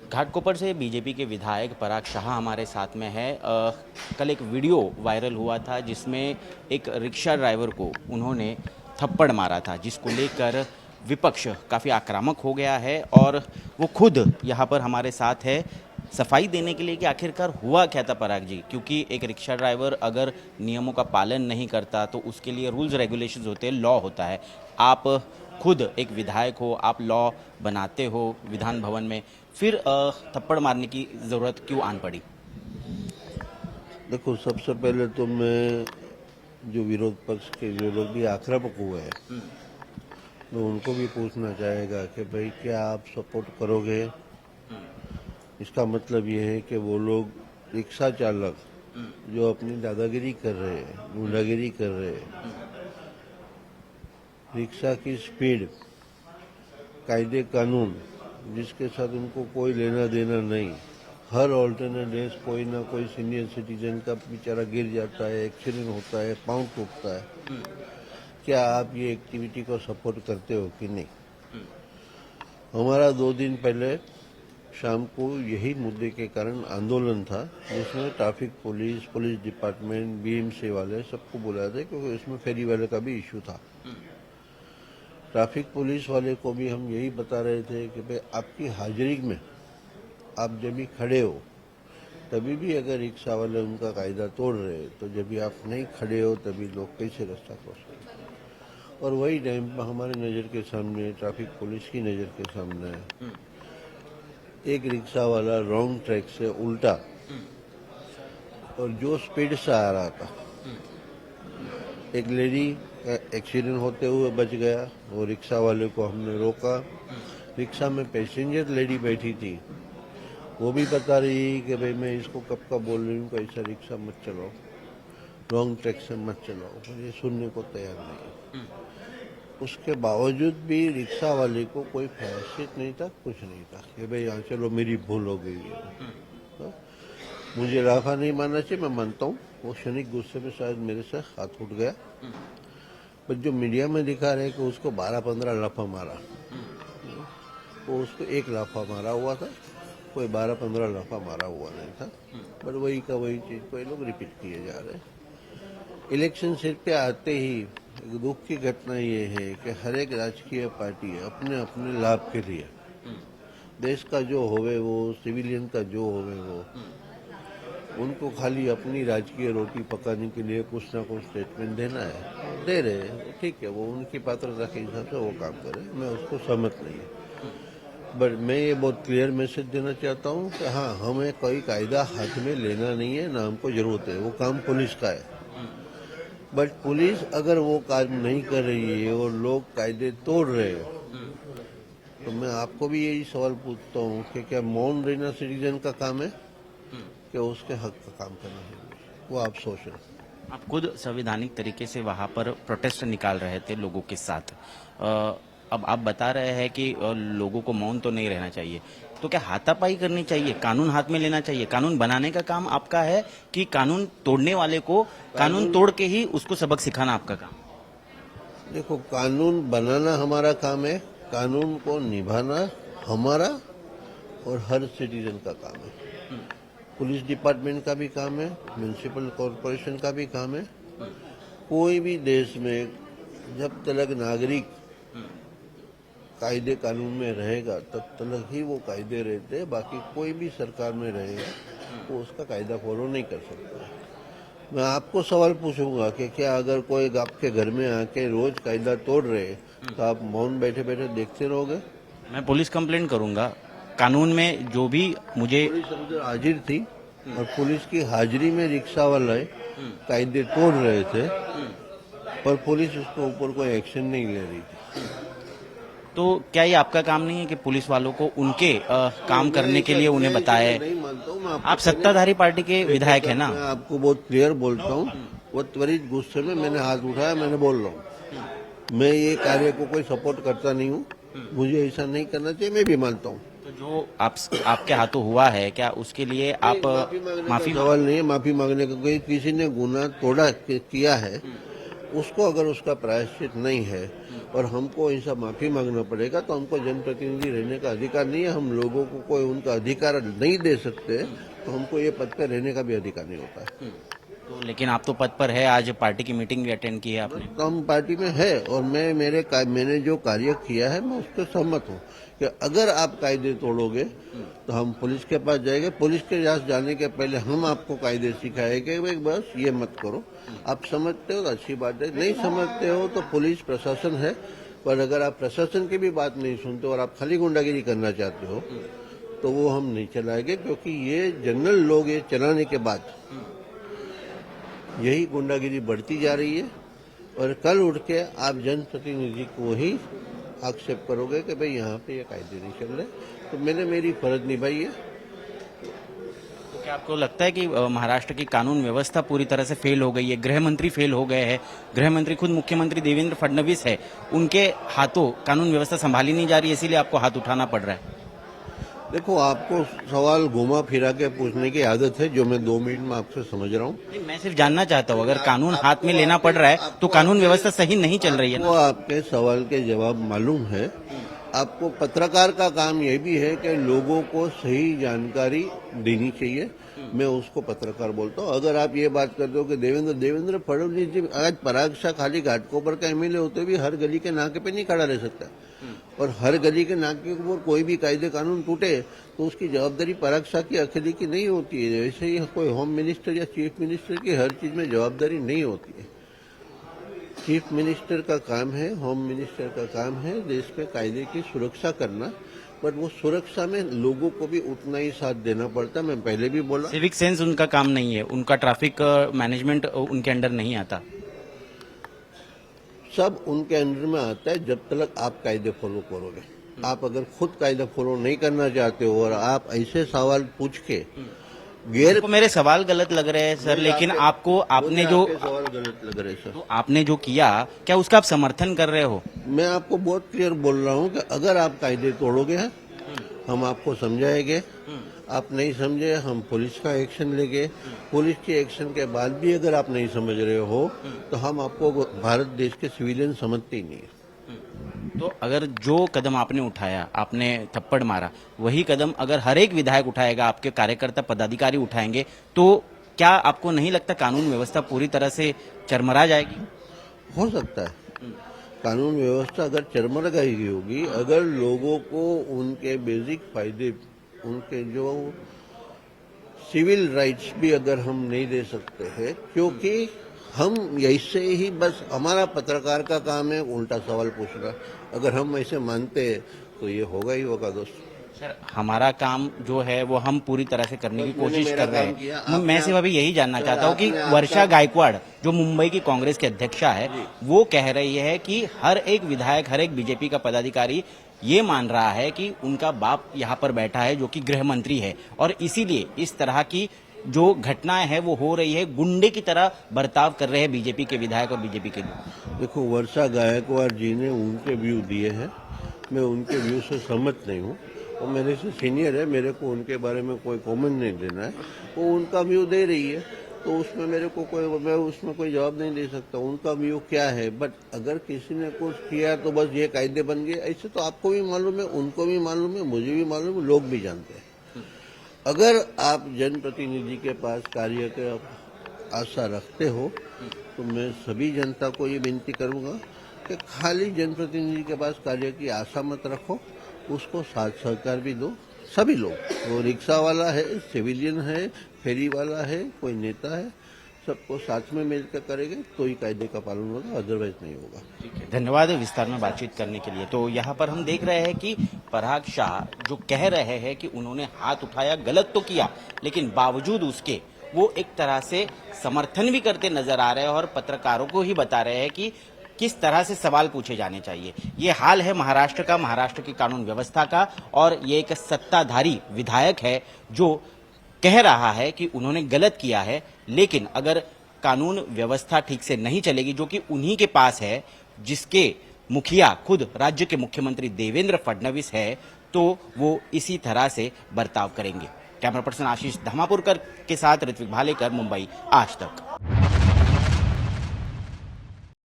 घाटकोपर से बीजेपी के विधायक पराग शाह हमारे साथ में है। कल एक वीडियो वायरल हुआ था जिसमें एक रिक्शा ड्राइवर को उन्होंने थप्पड़ मारा था, जिसको लेकर विपक्ष काफ़ी आक्रामक हो गया है और वो खुद यहाँ पर हमारे साथ है सफाई देने के लिए कि आखिरकार हुआ क्या था पराग जी। क्योंकि एक रिक्शा ड्राइवर अगर नियमों का पालन नहीं करता तो उसके लिए रूल्स रेगुलेशंस होते हैं, लॉ होता है। आप खुद एक विधायक हो, आप लॉ बनाते हो विधान भवन में, फिर थप्पड़ मारने की ज़रूरत क्यों आन पड़ी? देखो, सबसे पहले तो मैं जो विरोध पक्ष के जो लोग भी आक्रामक हुए हैं, मैं उनको भी पूछना चाहेगा कि भाई क्या आप सपोर्ट करोगे? इसका मतलब ये है कि वो लोग रिक्शा चालक जो अपनी दादागिरी कर रहे हैं, गुंडागिरी कर रहे हैं, रिक्शा की स्पीड, कायदे कानून जिसके साथ उनको कोई लेना देना नहीं, हर ऑल्टरनेट डेज कोई ना कोई सीनियर सिटीजन का बेचारा गिर जाता है, एक्सीडेंट होता है, पाँव टूटता है। क्या आप ये एक्टिविटी को सपोर्ट करते हो कि नहीं? हमारा 2 दिन पहले शाम को यही मुद्दे के कारण आंदोलन था, जिसमें traffic police, police department, BMC वाले सबको बुलाया था, क्योंकि इसमें फेरी वाले का भी इश्यू था। ट्रैफिक पुलिस वाले को भी हम यही बता रहे थे कि भाई आपकी हाजिरी में आप जब भी खड़े हो तभी भी अगर रिक्शा वाले उनका कायदा तोड़ रहे हैं, तो जब भी आप नहीं खड़े हो तभी लोग कैसे रास्ता क्रॉस करें? और वही टाइम पर हमारे नज़र के सामने, ट्रैफिक पुलिस की नज़र के सामने एक रिक्शा वाला रॉन्ग ट्रैक से उल्टा और जो स्पीड से आ रहा था, एक लेडी एक्सीडेंट होते हुए बच गया। वो रिक्शा वाले को हमने रोका। रिक्शा में पैसेंजर लेडी बैठी थी, वो भी बता रही कि भाई मैं इसको कब का बोल रही हूँ कि ऐसा रिक्शा मत चलाओ, रॉन्ग ट्रैक से मत चलाओ, पर ये सुनने को तैयार नहीं। उसके बावजूद भी रिक्शा वाले को कोई फैसिलिटी नहीं था, कुछ नहीं था कि भाई यहाँ चलो मेरी भूल हो गई है। तो मुझे लाफा नहीं मानना चाहिए, मैं मानता हूँ वो क्षणिक गुस्से में शायद मेरे से हाथ उठ गया। पर जो मीडिया में दिखा रहे कि उसको 12-15 लाफा मारा, वो उसको एक लाफा मारा हुआ था, कोई 12-15 लाफा मारा हुआ नहीं था। पर वही का वही चीज को ये लोग रिपीट किए जा रहे हैं। इलेक्शन सीट पे आते ही एक दुख की घटना ये है कि हर एक राजकीय पार्टी अपने अपने लाभ के लिए, देश का जो होवे वो, सिविलियन का जो होवे वो, उनको खाली अपनी राजकीय रोटी पकाने के लिए कुछ ना कुछ स्टेटमेंट देना है, दे रहे हैं। ठीक है, वो उनकी पात्रता के हिसाब से वो काम करे, मैं उसको सहमत नहीं है। बट मैं ये बहुत क्लियर मैसेज देना चाहता हूँ कि हाँ, हमें कोई कायदा हाथ में लेना नहीं है, ना हमको जरूरत है, वो काम पुलिस का है। बट पुलिस अगर वो काम नहीं कर रही है और लोग कायदे तोड़ रहे हैं, तो मैं आपको भी यही सवाल पूछता हूँ कि क्या मौन रहना सिटीजन का काम है कि उसके हक का काम करना है? वो आप सोच रहे हैं। आप खुद संवैधानिक तरीके से वहाँ पर प्रोटेस्ट निकाल रहे थे लोगों के साथ। अब आप बता रहे हैं कि लोगों को मौन तो नहीं रहना चाहिए, तो क्या हाथापाई करनी चाहिए, कानून हाथ में लेना चाहिए? कानून बनाने का काम आपका है कि कानून तोड़ने वाले को कानून तोड़ के ही उसको सबक सिखाना आपका काम? देखो, कानून बनाना हमारा काम है, कानून को निभाना हमारा और हर सिटीजन का काम है। पुलिस डिपार्टमेंट का भी काम है, म्यूनिसिपल कॉरपोरेशन का भी काम है। कोई भी देश में जब तक नागरिक कायदे कानून में रहेगा तब तक ही वो कायदे रहते हैं। बाकी कोई भी सरकार में रहेगा वो उसका कायदा फॉलो नहीं कर सकता। मैं आपको सवाल पूछूंगा कि क्या अगर कोई आपके घर में आके रोज कायदा तोड़ रहे तो आप मौन बैठे बैठे देखते रहोगे? मैं पुलिस कंप्लेंट करूंगा। कानून में जो भी मुझे पुलिस अंदर हाजिर थी और पुलिस की हाजिरी में रिक्शा वाले कायदे तोड़ रहे थे, पर पुलिस उसके ऊपर कोई एक्शन नहीं ले रही थी। तो क्या ये आपका काम नहीं है कि पुलिस वालों को उनके काम करने के लिए उन्हें बताए? नहीं मानता हूँ मैं। आप सत्ताधारी पार्टी के विधायक है ना? मैं आपको बहुत क्लियर बोलता हूँ, वो त्वरित गुस्से में मैंने हाथ उठाया, मैंने बोल रहा हूँ मैं ये कार्य को कोई सपोर्ट करता नहीं हूँ, मुझे ऐसा नहीं करना चाहिए, मैं भी मानता हूँ। तो जो आपके हाथों हुआ है, क्या उसके लिए आप माफी सवाल नहीं है, माफी मांगने का। कोई किसी ने गुनाह तोड़ा किया है, उसको अगर उसका प्रायश्चित नहीं है और हमको इनसे माफी मांगना पड़ेगा तो हमको जनप्रतिनिधि रहने का अधिकार नहीं है। हम लोगों को कोई उनका अधिकार नहीं दे सकते तो हमको ये पद पर रहने का भी अधिकार नहीं होता है। तो लेकिन आप तो पद पर है, आज पार्टी की मीटिंग भी अटेंड की है आपने। तो हम पार्टी में है और मैंने जो कार्य किया है मैं उस पर सहमत हूँ कि अगर आप कायदे तोड़ोगे तो हम पुलिस के पास जाएंगे। पुलिस के पास जाने के पहले हम आपको कायदे सिखाएंगे, भाई बस ये मत करो। आप समझते हो तो अच्छी बात है, नहीं समझते हो तो पुलिस प्रशासन है। पर अगर आप प्रशासन की भी बात नहीं सुनते और आप खाली गुंडागिरी करना चाहते हो तो वो हम नहीं चलाएंगे, क्योंकि ये जनरल लोग ये चलाने के बाद यही गुंडागिरी बढ़ती जा रही है और कल उठ के आप जनप्रतिनिधि को ही आक्षेप करोगे कि भाई यहाँ पे ये कायदे नहीं चल रहे। तो मैंने मेरी फर्ज निभाई है। तो क्या आपको लगता है कि महाराष्ट्र की कानून व्यवस्था पूरी तरह से फेल हो गई है? गृह मंत्री फेल हो गए हैं, गृह मंत्री खुद मुख्यमंत्री देवेंद्र फडणवीस है, उनके हाथों कानून व्यवस्था संभाली नहीं जा रही है, इसीलिए आपको हाथ उठाना पड़ रहा है। देखो, आपको सवाल घुमा फिरा के पूछने की आदत है जो मैं 2 मिनट में आपसे समझ रहा हूँ। नहीं, मैं सिर्फ जानना चाहता हूँ, अगर कानून हाथ में लेना पड़ रहा है तो कानून व्यवस्था सही नहीं चल रही है वो ना? आपके सवाल के जवाब मालूम है। आपको पत्रकार का काम यह भी है कि लोगों को सही जानकारी देनी चाहिए। मैं उसको पत्रकार बोलता हूँ। अगर आप ये बात करते हो कि देवेंद्र फडणवीस जी आज पराग शाह खाली घाटकोपर का एमएलए होते भी हर गली के नाके पे नहीं खड़ा रह सकता, और हर गली के नाके के ऊपर कोई भी कायदे कानून टूटे तो उसकी जवाबदारी पराग शाह की अकेले की नहीं होती है। वैसे ही कोई होम मिनिस्टर या चीफ मिनिस्टर की हर चीज में जवाबदारी नहीं होती है। चीफ मिनिस्टर का काम है, होम मिनिस्टर का काम है देश में कायदे की सुरक्षा करना, बट वो सुरक्षा में लोगों को भी उतना ही साथ देना पड़ता है। मैं पहले भी बोला, सिविक सेंस उनका काम नहीं है, उनका ट्रैफिक मैनेजमेंट उनके अंडर नहीं आता। सब उनके अंडर में आता है जब तक आप कायदे फॉलो करोगे। आप अगर खुद कायदा फॉलो नहीं करना चाहते हो और आप ऐसे सवाल पूछ के को मेरे सवाल गलत लग रहे हैं सर, लेकिन आपने जो सवाल गलत लग रहे हैं सर, तो आपने जो किया, क्या उसका आप समर्थन कर रहे हो? मैं आपको बहुत क्लियर बोल रहा हूँ कि अगर आप कायदे तोड़ोगे हम आपको समझाएंगे, आप नहीं समझे हम पुलिस का एक्शन लेंगे। पुलिस के एक्शन के बाद भी अगर आप नहीं समझ रहे हो तो हम आपको भारत देश के सिविलियन समझते ही नहीं है। तो अगर जो कदम आपने उठाया, आपने थप्पड़ मारा, वही कदम अगर हर एक विधायक उठाएगा, आपके कार्यकर्ता पदाधिकारी उठाएंगे, तो क्या आपको नहीं लगता कानून व्यवस्था पूरी तरह से चरमरा जाएगी? हो सकता है कानून व्यवस्था अगर चरमराई होगी, अगर लोगों को उनके बेसिक फायदे, उनके जो सिविल राइट्स भी अगर हम नहीं दे सकते हैं, क्योंकि हम ऐसे ही बस हमारा पत्रकार का काम है उल्टा सवाल पूछना। अगर हम ऐसे मानते हैं तो ये होगा ही होगा दोस्त। सर, हमारा काम जो है वो हम पूरी तरह से करने की कोशिश कर रहे हैं। मैं सिर्फ अभी यही जानना चाहता हूँ कि वर्षा गायकवाड़ जो मुंबई की कांग्रेस की अध्यक्षा है, वो कह रही है कि हर एक विधायक, हर एक बीजेपी का पदाधिकारी ये मान रहा है कि उनका बाप यहाँ पर बैठा है जो कि गृह मंत्री है, और इसीलिए इस तरह की जो घटनाएं हैं वो हो रही है, गुंडे की तरह बर्ताव कर रहे हैं बीजेपी के विधायक और बीजेपी के लोग। देखो, वर्षा गायकवाड़ जी ने उनके व्यू दिए हैं, मैं उनके व्यू से सहमत नहीं हूँ। वो मेरे से सीनियर है, मेरे को उनके बारे में कोई कमेंट नहीं देना है। वो उनका व्यू दे रही है तो उसमें मेरे को मैं उसमें कोई जवाब नहीं दे सकता। उनका व्यू क्या है, बट अगर किसी ने कुछ किया तो बस ये कायदे बन गए, ऐसे तो आपको भी मालूम है, उनको भी मालूम है, मुझे भी मालूम है, लोग भी जानते हैं। अगर आप जनप्रतिनिधि के पास कार्य की आशा रखते हो तो मैं सभी जनता को ये विनती करूंगा कि खाली जनप्रतिनिधि के पास कार्य की आशा मत रखो, उसको साथ सहकार भी दो। सभी लोग, वो रिक्शा वाला है, सिविलियन है, फेरी वाला है, कोई नेता है, सबको साथ में मिलकर करेंगे तो ही कायदे का पालन होगा, अदरवाइज नहीं होगा। ठीक है, धन्यवाद विस्तार में बातचीत करने के लिए। तो यहाँ पर हम देख रहे हैं कि पराग शाह जो कह रहे हैं कि उन्होंने हाथ उठाया, गलत तो किया, लेकिन बावजूद उसके वो एक तरह से समर्थन भी करते नजर आ रहे हैं और पत्रकारों को ही बता रहे हैं कि किस तरह से सवाल पूछे जाने चाहिए। ये हाल है महाराष्ट्र का, महाराष्ट्र की कानून व्यवस्था का, और ये एक सत्ताधारी विधायक है जो कह रहा है कि उन्होंने गलत किया है, लेकिन अगर कानून व्यवस्था ठीक से नहीं चलेगी, जो कि उन्हीं के पास है, जिसके मुखिया खुद राज्य के मुख्यमंत्री देवेंद्र फडणवीस है, तो वो इसी तरह से बर्ताव करेंगे। कैमरा पर्सन आशीष धामापुरकर के साथ ऋत्विक भालेकर, मुंबई आज तक।